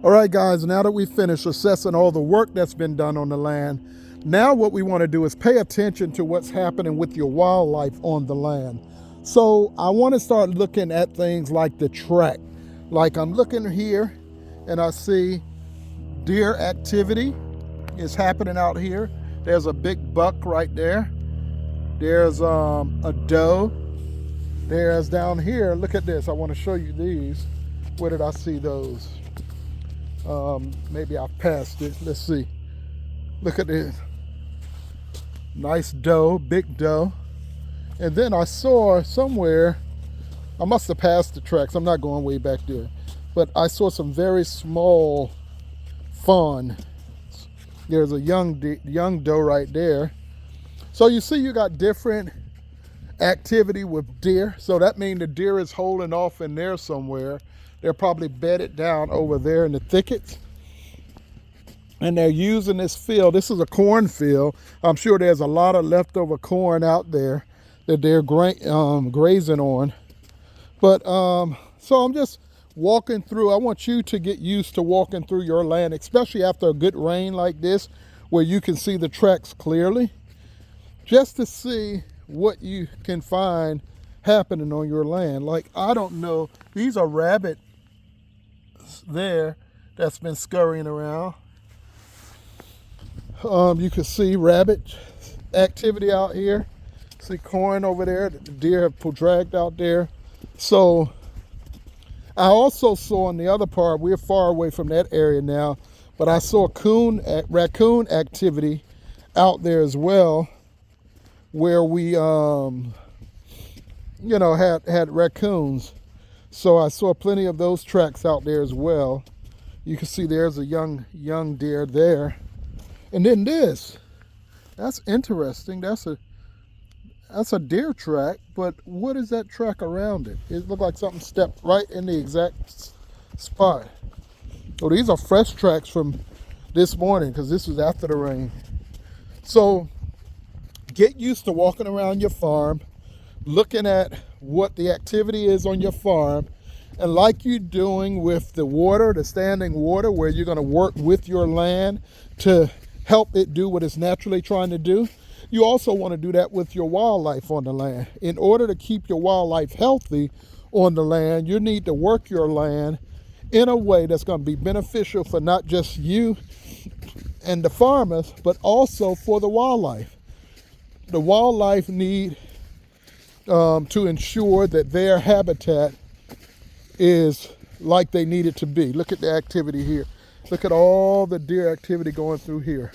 All right, guys, now that we finished assessing all the work that's been done on the land, now what we want to do is pay attention to what's happening with your wildlife on the land. So I want to start looking at things like the track. Like I'm looking here and I see deer activity is happening out here. There's a big buck right there. There's a doe. There's down here, look at this. I want to show you these. Where did I see those? Maybe I passed it. Let's see. Look at this. Nice doe, big doe. And then I saw somewhere, I must have passed the tracks. I'm not going way back there. But I saw some very small fawn. There's a young doe right there. So you see you got different activity with deer. So that means the deer is holding off in there somewhere. They're probably bedded down over there in the thickets. And they're using this field. This is a corn field. I'm sure there's a lot of leftover corn out there that they're grazing on. But so I'm just walking through. I want you to get used to walking through your land, especially after a good rain like this, where you can see the tracks clearly, just to see what you can find happening on your land. Like, I don't know, these are rabbits there that's been scurrying around. You can see rabbit activity out here. See corn over there that the deer have dragged out there. So I also saw in the other part, we're far away from that area now, but I saw raccoon activity out there as well, where we had raccoons. So I saw plenty of those tracks out there as well. You can see there's a young deer there. And then this, that's interesting. That's a deer track, but what is that track around it? It looked like something stepped right in the exact spot. So these are fresh tracks from this morning, because this was after the rain. So get used to walking around your farm, looking at what the activity is on your farm, and like you're doing with the water, the standing water, where you're going to work with your land to help it do what it's naturally trying to do, you also want to do that with your wildlife on the land. In order to keep your wildlife healthy on the land, you need to work your land in a way that's going to be beneficial for not just you and the farmers, but also for the wildlife. The wildlife need to ensure that their habitat is like they need it to be. Look at the activity here. Look at all the deer activity going through here.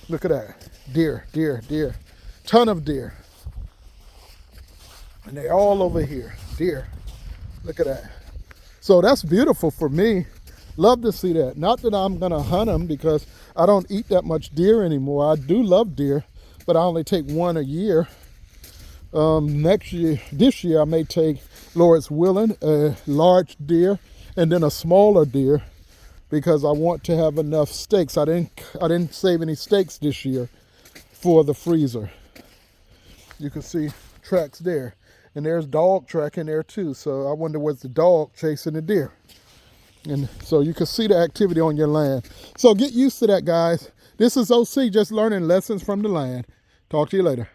Look at that. Deer, deer, deer. Ton of deer. And they're all over here. Deer. Look at that. So that's beautiful for me. Love to see that. Not that I'm going to hunt them, because I don't eat that much deer anymore. I do love deer, but I only take one a year. This year I may take, Lord's willing, a large deer and then a smaller deer, because I want to have enough steaks. I didn't save any steaks this year for the freezer. You can see tracks there, and there's dog track in there too. So I wonder what's the dog chasing the deer. And so you can see the activity on your land. So get used to that, guys. This is OC, just learning lessons from the land. Talk to you later.